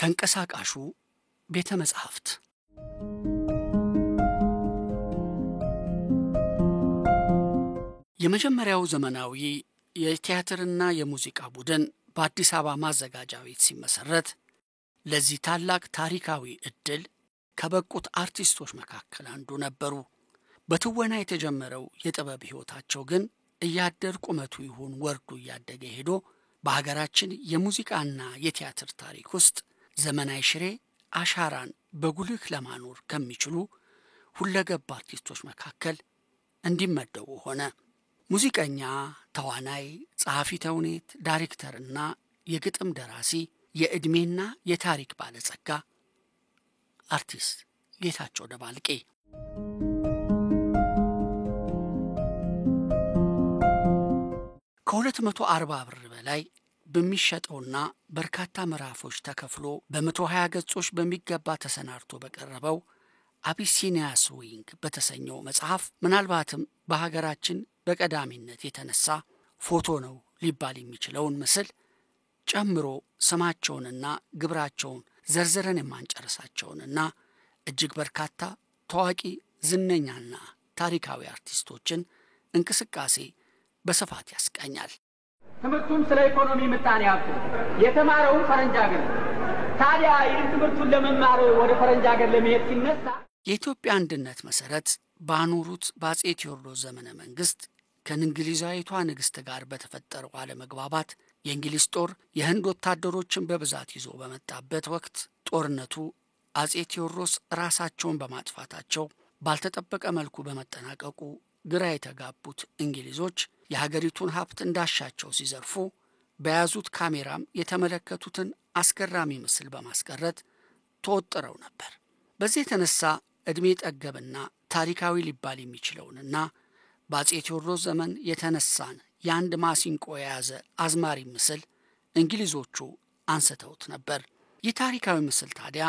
ተንቀሳቃሹ ቤተ መጻሕፍት የመጀመሪያው ዘመናዊ የቲያትርና የሙዚቃ ቡድን በአዲስ አበባ ማዘጋጃ ቤት ሲመሰረት ለዚህ ታላቅ ታሪካዊ ዕድል ከበቁት አርቲስቶች መካከል አንዱ ነበሩ። በትወና የተጀመረው የጥበብ ሕይወታቸው ግን እያደር ቁመቱ ይሁን ወርዱ እያደገ ሄዶ በሀገራችን የሙዚቃና የቲያትር ታሪክ ውስጥ ዘመናዊ ሽሬ አሻራን በጉልህ ለማኖር ከሚችሉ ሁለገብ አርቲስቶች መካከል እንዲመደቡ ሆነ። ሙዚቀኛ፣ ተዋናይ፣ ጸሐፊ ተውኔት፣ ዳይሬክተርና የግጥም ደራሲ የዕድሜና የታሪክ ባለጸጋ አርቲስት ጌታቸው ደባልቄ ከ240 ብር በላይ በሚሸጠውና በርካታ ምዕራፎች ተከፍሎ በ120 ገጾች በሚገባ ተሰናድቶ በቀረበው አቢሲኒያ ስዊንግ በተሰኘው መጽሐፍ ምናልባትም በሀገራችን በቀዳሚነት የተነሳ ፎቶ ነው ሊባል የሚችለውን ምስል ጨምሮ ስማቸውንና ግብራቸውን ዘርዝረን የማንጨርሳቸውንና እጅግ በርካታ ታዋቂ ዝነኛና ታሪካዊ አርቲስቶችን እንቅስቃሴ በስፋት ያስቃኛል። ትምህርቱም ስለ ኢኮኖሚ ምጣኔ ሀብት የተማረው ፈረንጅ ሀገር። ታዲያ ይህን ትምህርቱን ለመማር ወደ ፈረንጅ ሀገር ለመሄድ ሲነሳ የኢትዮጵያ አንድነት መሰረት ባኖሩት በአጼ ቴዎድሮስ ዘመነ መንግስት ከእንግሊዛዊቷ ንግስት ጋር በተፈጠረው አለመግባባት የእንግሊዝ ጦር የህንድ ወታደሮችን በብዛት ይዞ በመጣበት ወቅት ጦርነቱ አጼ ቴዎድሮስ ራሳቸውን በማጥፋታቸው ባልተጠበቀ መልኩ በመጠናቀቁ ግራ የተጋቡት እንግሊዞች የሀገሪቱን ሀብት እንዳሻቸው ሲዘርፉ በያዙት ካሜራም የተመለከቱትን አስገራሚ ምስል በማስቀረት ተወጥረው ነበር። በዚህ የተነሳ ዕድሜ ጠገብና ታሪካዊ ሊባል የሚችለውንና በአጼ ቴዎድሮስ ዘመን የተነሳን የአንድ ማሲንቆ የያዘ አዝማሪ ምስል እንግሊዞቹ አንስተውት ነበር። ይህ ታሪካዊ ምስል ታዲያ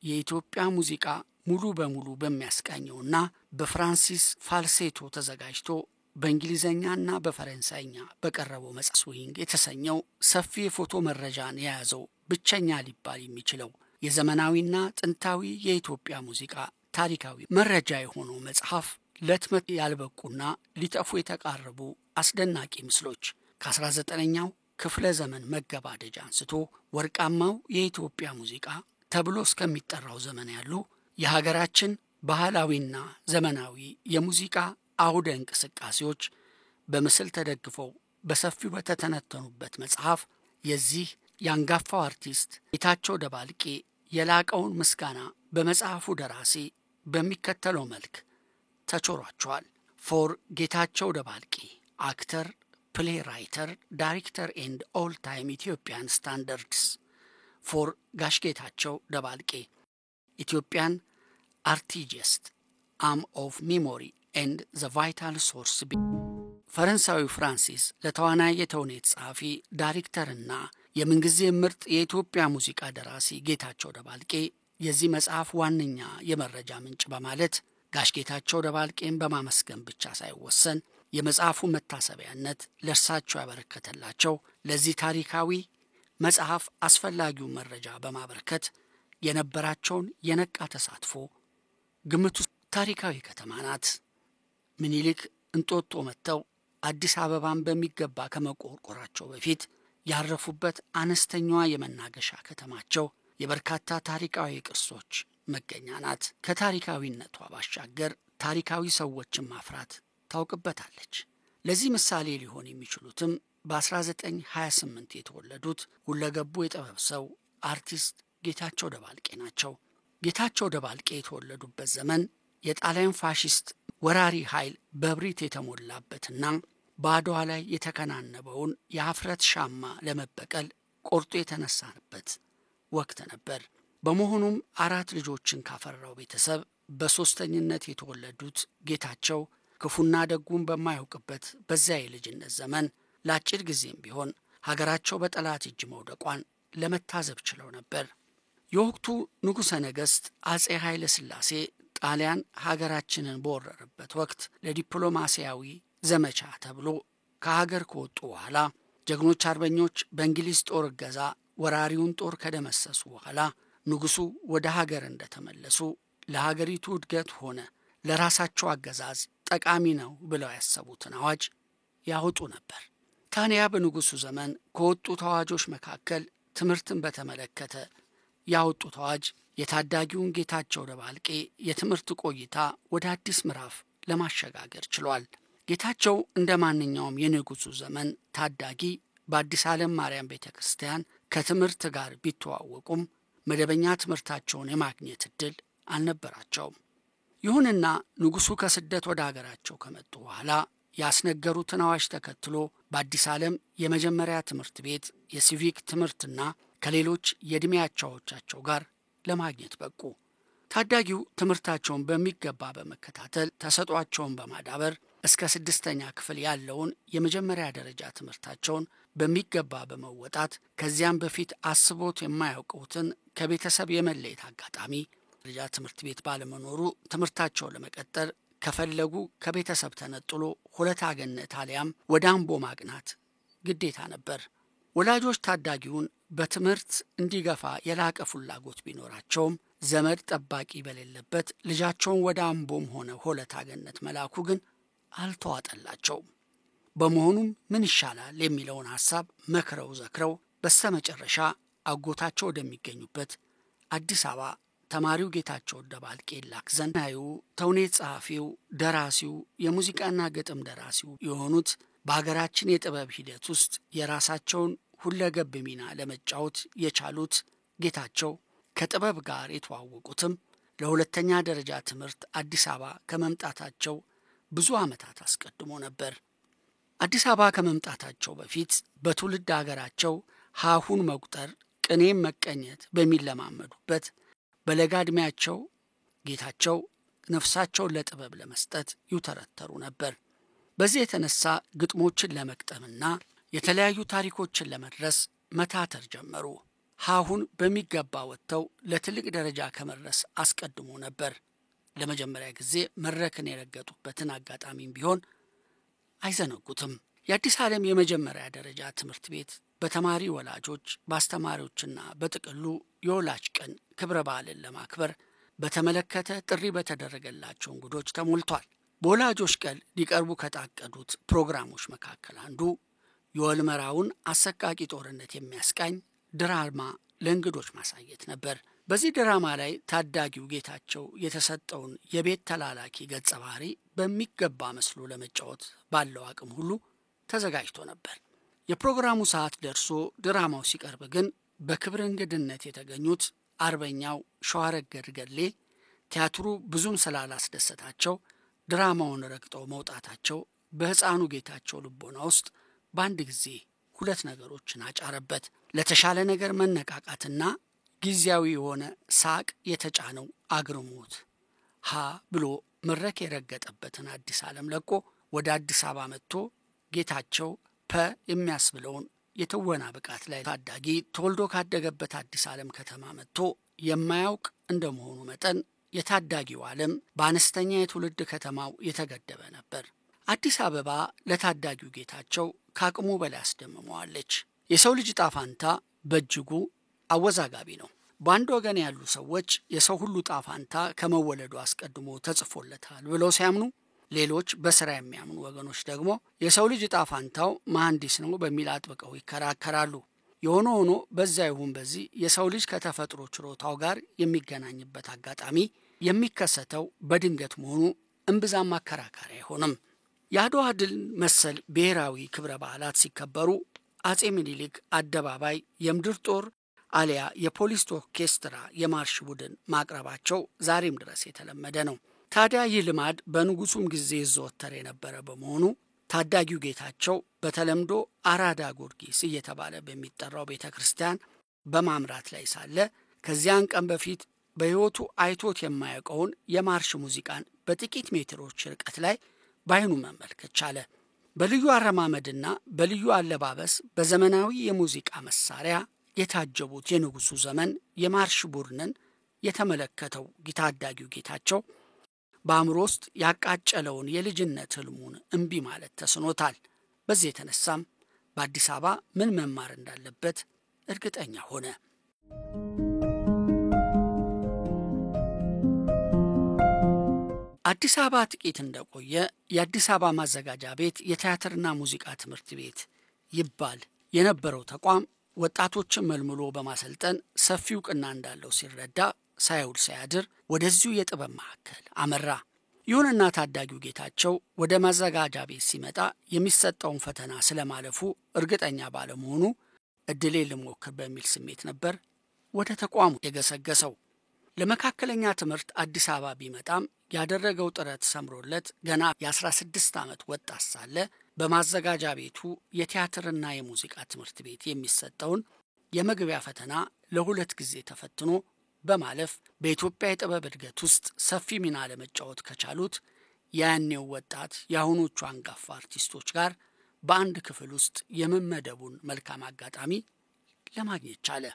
የኢትዮጵያ ሙዚቃ ሙሉ በሙሉ በሚያስቃኘውና በፍራንሲስ ፋልሴቶ ተዘጋጅቶ በእንግሊዘኛና በፈረንሳይኛ በቀረበው መጽሐፍ ስዊንግ የተሰኘው ሰፊ የፎቶ መረጃን የያዘው ብቸኛ ሊባል የሚችለው የዘመናዊና ጥንታዊ የኢትዮጵያ ሙዚቃ ታሪካዊ መረጃ የሆነው መጽሐፍ ለህትመት ያልበቁና ሊጠፉ የተቃረቡ አስደናቂ ምስሎች ከ19ኛው ክፍለ ዘመን መገባደጃ አንስቶ ወርቃማው የኢትዮጵያ ሙዚቃ ተብሎ እስከሚጠራው ዘመን ያሉ የሀገራችን ባህላዊና ዘመናዊ የሙዚቃ አውደ እንቅስቃሴዎች በምስል ተደግፈው በሰፊው በተተነተኑበት መጽሐፍ የዚህ የአንጋፋው አርቲስት ጌታቸው ደባልቄ የላቀውን ምስጋና በመጽሐፉ ደራሲ በሚከተለው መልክ ተቾሯቸዋል። ፎር ጌታቸው ደባልቄ አክተር፣ ፕሌይ ራይተር፣ ዳይሬክተር ኤንድ ኦል ታይም ኢትዮጵያን ስታንዳርድስ ፎር ጋሽ ጌታቸው ደባልቄ ኢትዮጵያን አርቲጀስት አም ኦፍ ሚሞሪ ኤንድ ዘ ቫይታል ሶርስ። ፈረንሳዊው ፍራንሲስ ለተዋናይ የተውኔት ጸሐፊ ዳይሬክተርና የምንጊዜ ምርጥ የኢትዮጵያ ሙዚቃ ደራሲ ጌታቸው ደባልቄ የዚህ መጽሐፍ ዋነኛ የመረጃ ምንጭ በማለት ጋሽ ጌታቸው ደባልቄን በማመስገን ብቻ ሳይወሰን የመጽሐፉ መታሰቢያነት ለእርሳቸው ያበረከተላቸው ለዚህ ታሪካዊ መጽሐፍ አስፈላጊው መረጃ በማበርከት የነበራቸውን የነቃ ተሳትፎ ግምቱ ታሪካዊ ከተማ ናት። ምኒልክ እንጦጦ መጥተው አዲስ አበባን በሚገባ ከመቆርቆራቸው በፊት ያረፉበት አነስተኛዋ የመናገሻ ከተማቸው የበርካታ ታሪካዊ ቅርሶች መገኛ ናት። ከታሪካዊነቷ ባሻገር ታሪካዊ ሰዎችን ማፍራት ታውቅበታለች። ለዚህ ምሳሌ ሊሆን የሚችሉትም በ1928 የተወለዱት ሁለገቡ የጥበብ ሰው አርቲስት ጌታቸው ደባልቄ ናቸው። ጌታቸው ደባልቄ የተወለዱበት ዘመን የጣሊያን ፋሺስት ወራሪ ኃይል በብሪት የተሞላበትና በአድዋ ላይ የተከናነበውን የሀፍረት ሻማ ለመበቀል ቆርጦ የተነሳንበት ወቅት ነበር። በመሆኑም 4 ልጆችን ካፈራው ቤተሰብ በሶስተኝነት የተወለዱት ጌታቸው ክፉና ደጉን በማያውቅበት በዚያ የልጅነት ዘመን ለአጭር ጊዜም ቢሆን ሀገራቸው በጠላት እጅ መውደቋን ለመታዘብ ችለው ነበር። የወቅቱ ንጉሠ ነገሥት አጼ ኃይለ ሥላሴ ጣሊያን ሀገራችንን በወረረበት ወቅት ለዲፕሎማሲያዊ ዘመቻ ተብሎ ከሀገር ከወጡ በኋላ ጀግኖች አርበኞች በእንግሊዝ ጦር እገዛ ወራሪውን ጦር ከደመሰሱ በኋላ ንጉሱ ወደ ሀገር እንደተመለሱ ለሀገሪቱ እድገት ሆነ ለራሳቸው አገዛዝ ጠቃሚ ነው ብለው ያሰቡትን አዋጅ ያወጡ ነበር። ታዲያ በንጉሱ ዘመን ከወጡት አዋጆች መካከል ትምህርትን በተመለከተ ያወጡት አዋጅ የታዳጊውን ጌታቸው ደባልቄ የትምህርት ቆይታ ወደ አዲስ ምዕራፍ ለማሸጋገር ችሏል። ጌታቸው እንደ ማንኛውም የንጉሱ ዘመን ታዳጊ በአዲስ ዓለም ማርያም ቤተክርስቲያን ከትምህርት ጋር ቢተዋወቁም መደበኛ ትምህርታቸውን የማግኘት እድል አልነበራቸውም። ይሁንና ንጉሱ ከስደት ወደ ሀገራቸው ከመጡ በኋላ ያስነገሩትን አዋጅ ተከትሎ በአዲስ ዓለም የመጀመሪያ ትምህርት ቤት የሲቪክ ትምህርትና ከሌሎች የዕድሜ አቻዎቻቸው ጋር ለማግኘት በቁ። ታዳጊው ትምህርታቸውን በሚገባ በመከታተል ተሰጧቸውን በማዳበር እስከ 6ኛ ክፍል ያለውን የመጀመሪያ ደረጃ ትምህርታቸውን በሚገባ በመወጣት ከዚያም በፊት አስቦት የማያውቁትን ከቤተሰብ የመለየት አጋጣሚ ደረጃ ትምህርት ቤት ባለመኖሩ ትምህርታቸውን ለመቀጠል ከፈለጉ ከቤተሰብ ተነጥሎ ሆለታ ገነት አሊያም ወደ አምቦ ማቅናት ግዴታ ነበር። ወላጆች ታዳጊውን በትምህርት እንዲገፋ የላቀ ፍላጎት ቢኖራቸውም ዘመድ ጠባቂ በሌለበት ልጃቸውን ወደ አምቦም ሆነ ሆለታ ገነት መላኩ ግን አልተዋጠላቸውም። በመሆኑም ምን ይሻላል የሚለውን ሐሳብ መክረው ዘክረው በስተመጨረሻ አጎታቸው ወደሚገኙበት አዲስ አበባ ተማሪው ጌታቸው ደባልቄ ላክ ዘንድ ተውኔት ጸሐፊው፣ ደራሲው፣ የሙዚቃና ግጥም ደራሲው የሆኑት በሀገራችን የጥበብ ሂደት ውስጥ የራሳቸውን ሁለገብ ሚና ለመጫወት የቻሉት ጌታቸው ከጥበብ ጋር የተዋወቁትም ለሁለተኛ ደረጃ ትምህርት አዲስ አበባ ከመምጣታቸው ብዙ ዓመታት አስቀድሞ ነበር። አዲስ አበባ ከመምጣታቸው በፊት በትውልድ ሀገራቸው ሀሁን መቁጠር፣ ቅኔም መቀኘት በሚለማመዱበት በለጋ ዕድሜያቸው ጌታቸው ነፍሳቸውን ለጥበብ ለመስጠት ይውተረተሩ ነበር። በዚህ የተነሳ ግጥሞችን ለመቅጠምና የተለያዩ ታሪኮችን ለመድረስ መታተር ጀመሩ። ሀሁን በሚገባ ወጥተው ለትልቅ ደረጃ ከመድረስ አስቀድሞ ነበር ለመጀመሪያ ጊዜ መድረክን የረገጡበትን አጋጣሚም ቢሆን አይዘነጉትም። የአዲስ ዓለም የመጀመሪያ ደረጃ ትምህርት ቤት በተማሪ ወላጆች፣ በአስተማሪዎችና በጥቅሉ የወላጅ ቀን ክብረ በዓልን ለማክበር በተመለከተ ጥሪ በተደረገላቸው እንግዶች ተሞልቷል። በወላጆች ቀን ሊቀርቡ ከታቀዱት ፕሮግራሞች መካከል አንዱ የወልመራውን አሰቃቂ ጦርነት የሚያስቃኝ ድራማ ለእንግዶች ማሳየት ነበር። በዚህ ድራማ ላይ ታዳጊው ጌታቸው የተሰጠውን የቤት ተላላኪ ገጸ ባህሪ በሚገባ መስሎ ለመጫወት ባለው አቅም ሁሉ ተዘጋጅቶ ነበር። የፕሮግራሙ ሰዓት ደርሶ ድራማው ሲቀርብ ግን በክብር እንግድነት የተገኙት አርበኛው ሸዋረገድ ገድሌ ቲያትሩ ብዙም ስላላስደሰታቸው ድራማውን ረግጠው መውጣታቸው በሕፃኑ ጌታቸው ልቦና ውስጥ በአንድ ጊዜ ሁለት ነገሮችን አጫረበት። ለተሻለ ነገር መነቃቃትና ጊዜያዊ የሆነ ሳቅ የተጫነው አግርሞት ሀ ብሎ መድረክ የረገጠበትን አዲስ ዓለም ለቆ ወደ አዲስ አበባ መጥቶ ጌታቸው ፐ የሚያስብለውን የትወና ብቃት ላይ ታዳጊ ተወልዶ ካደገበት አዲስ ዓለም ከተማ መጥቶ የማያውቅ እንደመሆኑ መጠን የታዳጊው ዓለም በአነስተኛ የትውልድ ከተማው የተገደበ ነበር። አዲስ አበባ ለታዳጊው ጌታቸው ከአቅሙ በላይ አስደምመዋለች። የሰው ልጅ ጣፋንታ በእጅጉ አወዛጋቢ ነው። በአንድ ወገን ያሉ ሰዎች የሰው ሁሉ ጣፋንታ ከመወለዱ አስቀድሞ ተጽፎለታል ብለው ሲያምኑ፣ ሌሎች በስራ የሚያምኑ ወገኖች ደግሞ የሰው ልጅ ጣፋንታው መሐንዲስ ነው በሚል አጥብቀው ይከራከራሉ። የሆነ ሆኖ በዛ ይሁን በዚህ የሰው ልጅ ከተፈጥሮ ችሮታው ጋር የሚገናኝበት አጋጣሚ የሚከሰተው በድንገት መሆኑ እምብዛም አከራካሪ አይሆንም። የአድዋ ድል መሰል ብሔራዊ ክብረ በዓላት ሲከበሩ አጼ ምኒልክ አደባባይ የምድር ጦር አሊያ የፖሊስ ኦርኬስትራ የማርሽ ቡድን ማቅረባቸው ዛሬም ድረስ የተለመደ ነው። ታዲያ ይህ ልማድ በንጉሱም ጊዜ ይዘወተር የነበረ በመሆኑ ታዳጊው ጌታቸው በተለምዶ አራዳ ጊዮርጊስ እየተባለ በሚጠራው ቤተክርስቲያን በማምራት ላይ ሳለ ከዚያን ቀን በፊት በሕይወቱ አይቶት የማያውቀውን የማርሽ ሙዚቃን በጥቂት ሜትሮች ርቀት ላይ ባይኑ መመልከት ቻለ። በልዩ አረማመድና በልዩ አለባበስ በዘመናዊ የሙዚቃ መሳሪያ የታጀቡት የንጉሱ ዘመን የማርሽ ቡድንን የተመለከተው ታዳጊው ጌታቸው በአእምሮ ውስጥ ያቃጨለውን የልጅነት ህልሙን እምቢ ማለት ተስኖታል። በዚህ የተነሳም በአዲስ አበባ ምን መማር እንዳለበት እርግጠኛ ሆነ። አዲስ አበባ ጥቂት እንደቆየ የአዲስ አበባ ማዘጋጃ ቤት የቲያትርና ሙዚቃ ትምህርት ቤት ይባል የነበረው ተቋም ወጣቶችን መልምሎ በማሰልጠን ሰፊ ዕውቅና እንዳለው ሲረዳ ሳይውል ሳያድር ወደዚሁ የጥበብ ማዕከል አመራ። ይሁንና ታዳጊው ጌታቸው ወደ ማዘጋጃ ቤት ሲመጣ የሚሰጠውን ፈተና ስለማለፉ እርግጠኛ ባለመሆኑ እድሌ ልሞክር በሚል ስሜት ነበር ወደ ተቋሙ የገሰገሰው። ለመካከለኛ ትምህርት አዲስ አበባ ቢመጣም ያደረገው ጥረት ሰምሮለት ገና የ16 ዓመት ወጣት ሳለ በማዘጋጃ ቤቱ የቲያትርና የሙዚቃ ትምህርት ቤት የሚሰጠውን የመግቢያ ፈተና ለ2 ጊዜ ተፈትኖ በማለፍ በኢትዮጵያ የጥበብ እድገት ውስጥ ሰፊ ሚና ለመጫወት ከቻሉት ያኔው ወጣት የአሁኖቹ አንጋፋ አርቲስቶች ጋር በአንድ ክፍል ውስጥ የመመደቡን መልካም አጋጣሚ ለማግኘት ቻለ።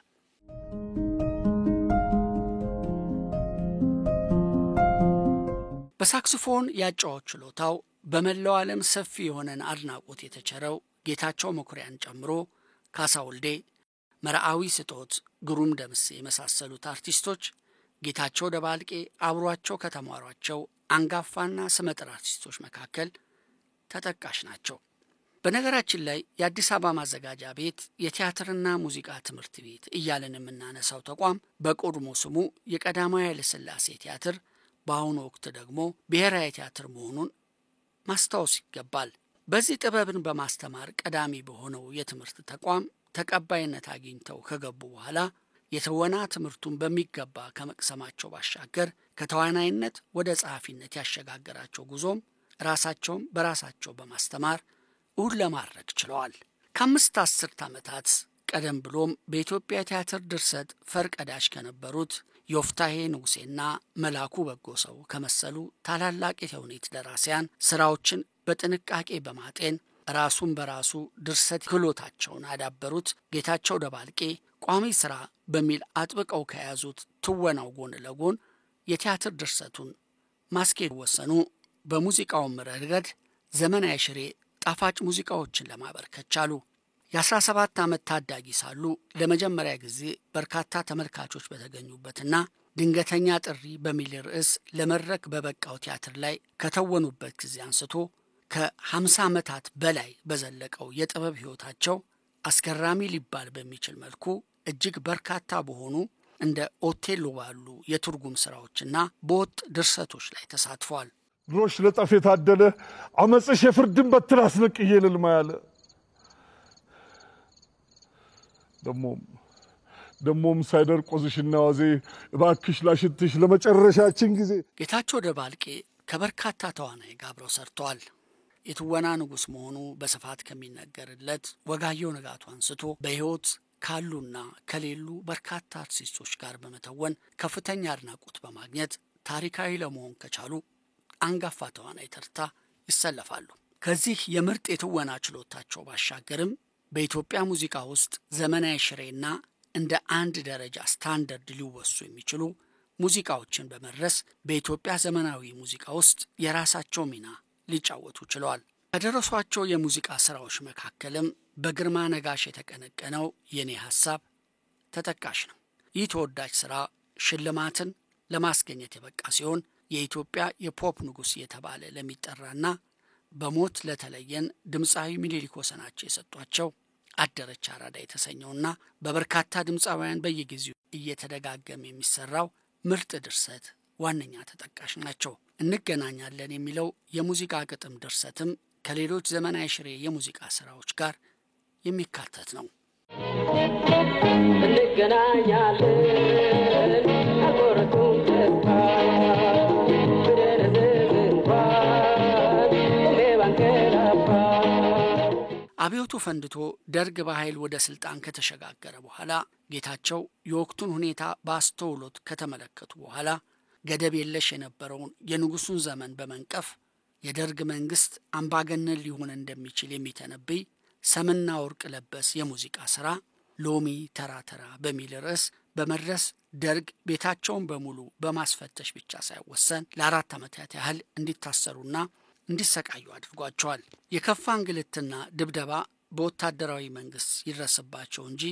በሳክስፎን ያጫወት ችሎታው በመላው ዓለም ሰፊ የሆነን አድናቆት የተቸረው ጌታቸው መኩሪያን ጨምሮ ካሳ ወልዴ፣ መርዓዊ ስጦት፣ ግሩም ደምሴ የመሳሰሉት አርቲስቶች ጌታቸው ደባልቄ አብሯቸው ከተማሯቸው አንጋፋና ስመጥር አርቲስቶች መካከል ተጠቃሽ ናቸው። በነገራችን ላይ የአዲስ አበባ ማዘጋጃ ቤት የቲያትርና ሙዚቃ ትምህርት ቤት እያለን የምናነሳው ተቋም በቀድሞ ስሙ የቀዳማዊ ኃይለ ሥላሴ ቲያትር በአሁኑ ወቅት ደግሞ ብሔራዊ ቲያትር መሆኑን ማስታወስ ይገባል። በዚህ ጥበብን በማስተማር ቀዳሚ በሆነው የትምህርት ተቋም ተቀባይነት አግኝተው ከገቡ በኋላ የትወና ትምህርቱን በሚገባ ከመቅሰማቸው ባሻገር ከተዋናይነት ወደ ጸሐፊነት ያሸጋገራቸው ጉዞም ራሳቸውን በራሳቸው በማስተማር እውን ለማድረግ ችለዋል። ከ5 አስርት ዓመታት ቀደም ብሎም በኢትዮጵያ ቲያትር ድርሰት ፈርቀዳሽ ከነበሩት ዮፍታሔ ንጉሴና መላኩ በጎሰው ከመሰሉ ታላላቅ የተውኔት ደራሲያን ስራዎችን በጥንቃቄ በማጤን ራሱን በራሱ ድርሰት ክህሎታቸውን አዳበሩት ጌታቸው ደባልቄ ቋሚ ስራ በሚል አጥብቀው ከያዙት ትወናው ጎን ለጎን የቲያትር ድርሰቱን ማስኬድ ወሰኑ። በሙዚቃውም ረገድ ዘመናዊ ሽሬ ጣፋጭ ሙዚቃዎችን ለማበርከት ቻሉ። የ17 ዓመት ታዳጊ ሳሉ ለመጀመሪያ ጊዜ በርካታ ተመልካቾች በተገኙበትና ድንገተኛ ጥሪ በሚል ርዕስ ለመድረክ በበቃው ቲያትር ላይ ከተወኑበት ጊዜ አንስቶ ከ50 ዓመታት በላይ በዘለቀው የጥበብ ሕይወታቸው አስገራሚ ሊባል በሚችል መልኩ እጅግ በርካታ በሆኑ እንደ ኦቴሎ ባሉ የትርጉም ስራዎችና በወጥ ድርሰቶች ላይ ተሳትፈዋል። ድሮሽ ለጠፍ የታደለ አመጽሽ የፍርድን በትር አስነቅዬ ልልማ ያለ ደሞም ሳይደርቅ ቆዝሽና ዋዜ እባክሽ ላሽትሽ ለመጨረሻችን ጊዜ። ጌታቸው ደባልቄ ከበርካታ ተዋናይ ጋር አብረው ሰርተዋል። የትወና ንጉስ መሆኑ በስፋት ከሚነገርለት ወጋየሁ ንጋቱ አንስቶ በሕይወት ካሉና ከሌሉ በርካታ አርቲስቶች ጋር በመተወን ከፍተኛ አድናቆት በማግኘት ታሪካዊ ለመሆን ከቻሉ አንጋፋ ተዋናይ ተርታ ይሰለፋሉ። ከዚህ የምርጥ የትወና ችሎታቸው ባሻገርም በኢትዮጵያ ሙዚቃ ውስጥ ዘመናዊ ሽሬና እንደ አንድ ደረጃ ስታንዳርድ ሊወሱ የሚችሉ ሙዚቃዎችን በመድረስ በኢትዮጵያ ዘመናዊ ሙዚቃ ውስጥ የራሳቸው ሚና ሊጫወቱ ችለዋል። ከደረሷቸው የሙዚቃ ስራዎች መካከልም በግርማ ነጋሽ የተቀነቀነው የኔ ሐሳብ ተጠቃሽ ነው። ይህ ተወዳጅ ስራ ሽልማትን ለማስገኘት የበቃ ሲሆን የኢትዮጵያ የፖፕ ንጉስ የተባለ ለሚጠራና በሞት ለተለየን ድምፃዊ ሚኒሊክ ወሰናቸው የሰጧቸው አደረች አራዳ የተሰኘውና በበርካታ ድምፃውያን በየጊዜው እየተደጋገመ የሚሰራው ምርጥ ድርሰት ዋነኛ ተጠቃሽ ናቸው። እንገናኛለን የሚለው የሙዚቃ ግጥም ድርሰትም ከሌሎች ዘመናዊ ሽሬ የሙዚቃ ስራዎች ጋር የሚካተት ነው። እንገናኛለን አቆርጡን ተስፋ አብዮቱ ፈንድቶ ደርግ በኃይል ወደ ስልጣን ከተሸጋገረ በኋላ ጌታቸው የወቅቱን ሁኔታ በአስተውሎት ከተመለከቱ በኋላ ገደብ የለሽ የነበረውን የንጉሱን ዘመን በመንቀፍ የደርግ መንግስት አምባገነን ሊሆን እንደሚችል የሚተነብይ ሰምና ወርቅ ለበስ የሙዚቃ ስራ ሎሚ ተራተራ በሚል ርዕስ በመድረስ ደርግ ቤታቸውን በሙሉ በማስፈተሽ ብቻ ሳይወሰን ለ4 ዓመታት ያህል እንዲታሰሩና እንዲሰቃዩ አድርጓቸዋል። የከፋ እንግልትና ድብደባ በወታደራዊ መንግስት ይድረስባቸው እንጂ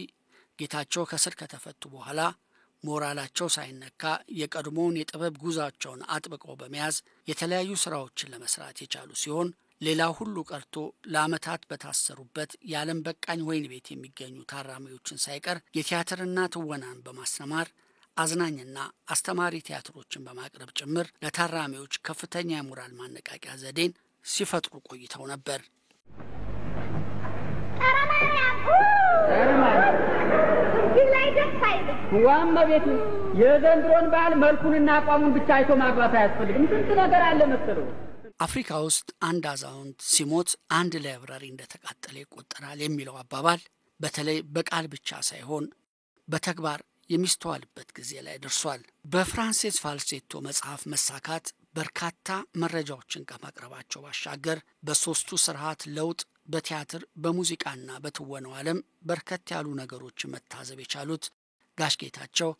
ጌታቸው ከስር ከተፈቱ በኋላ ሞራላቸው ሳይነካ የቀድሞውን የጥበብ ጉዟቸውን አጥብቀው በመያዝ የተለያዩ ስራዎችን ለመስራት የቻሉ ሲሆን ሌላው ሁሉ ቀርቶ ለዓመታት በታሰሩበት የዓለም በቃኝ ወህኒ ቤት የሚገኙ ታራሚዎችን ሳይቀር የቲያትርና ትወናን በማስተማር አዝናኝና አስተማሪ ቲያትሮችን በማቅረብ ጭምር ለታራሚዎች ከፍተኛ የሞራል ማነቃቂያ ዘዴን ሲፈጥሩ ቆይተው ነበር። ዋማ ቤት የዘንድሮን በዓል መልኩንና አቋሙን ብቻ አይቶ ማግባት አያስፈልግም። ስንት ነገር አለ መሰለው። አፍሪካ ውስጥ አንድ አዛውንት ሲሞት አንድ ላይብራሪ እንደተቃጠለ ይቆጠራል የሚለው አባባል በተለይ በቃል ብቻ ሳይሆን በተግባር የሚስተዋልበት ጊዜ ላይ ደርሷል። በፍራንሲስ ፋልሴቶ መጽሐፍ መሳካት በርካታ መረጃዎችን ከማቅረባቸው ባሻገር በሶስቱ ስርዓት ለውጥ በቲያትር በሙዚቃና በትወናው ዓለም በርከት ያሉ ነገሮችን መታዘብ የቻሉት ጋሽ ጌታቸው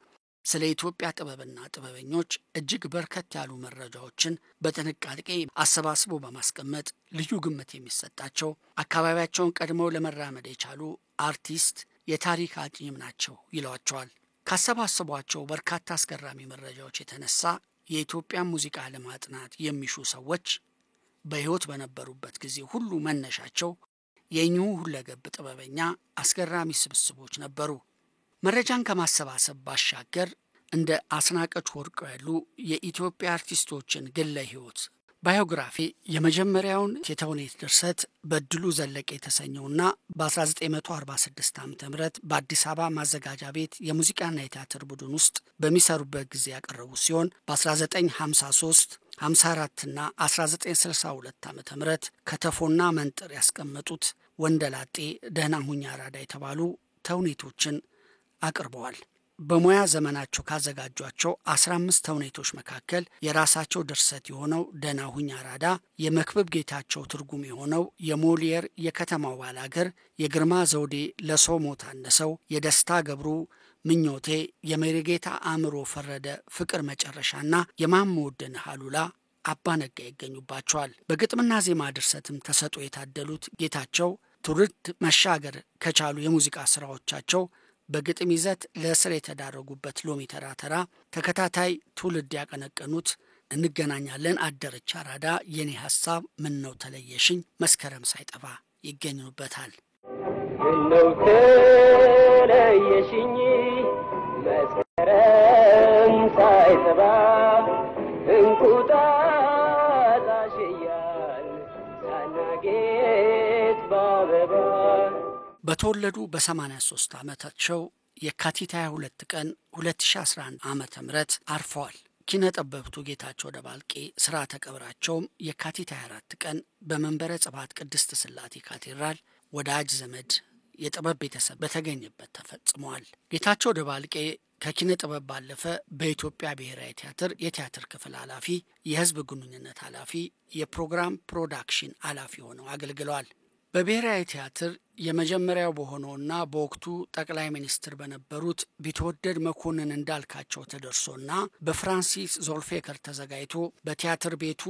ስለ ኢትዮጵያ ጥበብና ጥበበኞች እጅግ በርከት ያሉ መረጃዎችን በጥንቃቄ አሰባስቦ በማስቀመጥ ልዩ ግምት የሚሰጣቸው አካባቢያቸውን ቀድመው ለመራመድ የቻሉ አርቲስት የታሪክ አጥኚም ናቸው ይሏቸዋል። ካሰባሰቧቸው በርካታ አስገራሚ መረጃዎች የተነሳ የኢትዮጵያ ሙዚቃ ለማጥናት የሚሹ ሰዎች በሕይወት በነበሩበት ጊዜ ሁሉ መነሻቸው የእኚሁ ሁለገብ ጥበበኛ አስገራሚ ስብስቦች ነበሩ። መረጃን ከማሰባሰብ ባሻገር እንደ አስናቀች ወርቁ ያሉ የኢትዮጵያ አርቲስቶችን ግለ ሕይወት ባዮግራፊ የመጀመሪያውን የተውኔት ድርሰት በድሉ ዘለቀ የተሰኘውና በ1946 ዓ.ም በአዲስ አበባ ማዘጋጃ ቤት የሙዚቃና የቲያትር ቡድን ውስጥ በሚሰሩበት ጊዜ ያቀረቡ ሲሆን በ1953 54 እና 1962 ዓ.ም ከተፎና መንጥር ያስቀመጡት ወንደላጤ ደህና ሁኛ አራዳ የተባሉ ተውኔቶችን አቅርበዋል። በሙያ ዘመናቸው ካዘጋጇቸው 15 ተውኔቶች መካከል የራሳቸው ድርሰት የሆነው ደህና ሁኛ አራዳ፣ የመክብብ ጌታቸው ትርጉም የሆነው የሞሊየር የከተማው ባላገር፣ የግርማ ዘውዴ ለሰው ሞት አነሰው፣ የደስታ ገብሩ ምኞቴ፣ የመሪጌታ አእምሮ ፈረደ ፍቅር መጨረሻና የማሞ ውድነህ አሉላ አባነጋ ይገኙባቸዋል። በግጥምና ዜማ ድርሰትም ተሰጥኦ የታደሉት ጌታቸው ትውልድ መሻገር ከቻሉ የሙዚቃ ስራዎቻቸው በግጥም ይዘት ለእስር የተዳረጉበት ሎሚ ተራ ተራ፣ ተከታታይ ትውልድ ያቀነቀኑት እንገናኛለን፣ አደረች አራዳ፣ የኔ ሐሳብ፣ ምን ነው ተለየሽኝ፣ መስከረም ሳይጠባ ይገኙበታል። ምን ነው ተለየሽኝ መስከረም ሳይጠባ እንቁጣጣሽ እያል ሳናጌጥ በአበባ። በተወለዱ በ83 ዓመታቸው የካቲት 22 ቀን 2011 ዓመተ ምህረት አርፈዋል። ኪነ ጠበብቱ ጌታቸው ደባልቄ ስርዓተ ቀብራቸውም የካቲት 24 ቀን በመንበረ ጽባህ ቅድስት ሥላሴ ካቴድራል ወዳጅ ዘመድ የጥበብ ቤተሰብ በተገኘበት ተፈጽሟል። ጌታቸው ደባልቄ ከኪነ ጥበብ ባለፈ በኢትዮጵያ ብሔራዊ ቲያትር የቲያትር ክፍል ኃላፊ፣ የህዝብ ግንኙነት ኃላፊ፣ የፕሮግራም ፕሮዳክሽን ኃላፊ ሆነው አገልግለዋል። በብሔራዊ ቲያትር የመጀመሪያው በሆነውና በወቅቱ ጠቅላይ ሚኒስትር በነበሩት ቢትወደድ መኮንን እንዳልካቸው ተደርሶና በፍራንሲስ ዞልፌከር ተዘጋጅቶ በቲያትር ቤቱ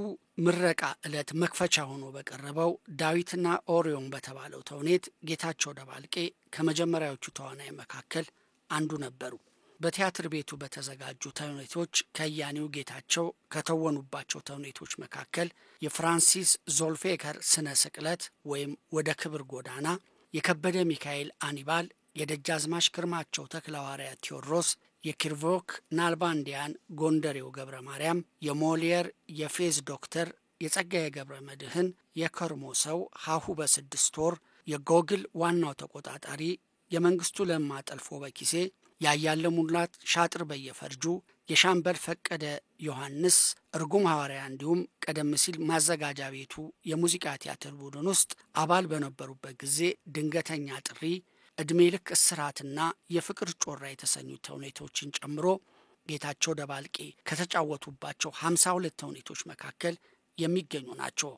ምረቃ ዕለት መክፈቻ ሆኖ በቀረበው ዳዊትና ኦሪዮን በተባለው ተውኔት ጌታቸው ደባልቄ ከመጀመሪያዎቹ ተዋናይ መካከል አንዱ ነበሩ። በቲያትር ቤቱ በተዘጋጁ ተውኔቶች ከያኒው ጌታቸው ከተወኑባቸው ተውኔቶች መካከል የፍራንሲስ ዞልፌከር ስነ ስቅለት ወይም ወደ ክብር ጎዳና፣ የከበደ ሚካኤል አኒባል፣ የደጃዝማች ግርማቸው ተክለሐዋርያት ቴዎድሮስ፣ የኪርቮክ ናልባንዲያን ጎንደሬው ገብረ ማርያም፣ የሞሊየር የፌዝ ዶክተር፣ የጸጋዬ ገብረ መድህን የከርሞ ሰው ሀሁ በስድስት ወር፣ የጎግል ዋናው ተቆጣጣሪ፣ የመንግስቱ ለማ ጠልፎ በኪሴ፣ ያያለ ሙላት ሻጥር በየፈርጁ፣ የሻምበል ፈቀደ ዮሐንስ እርጉም ሐዋርያ እንዲሁም ቀደም ሲል ማዘጋጃ ቤቱ የሙዚቃ ቲያትር ቡድን ውስጥ አባል በነበሩበት ጊዜ ድንገተኛ ጥሪ፣ እድሜ ልክ እስራትና የፍቅር ጮራ የተሰኙ ተውኔቶችን ጨምሮ ጌታቸው ደባልቄ ከተጫወቱባቸው 52 ተውኔቶች መካከል የሚገኙ ናቸው።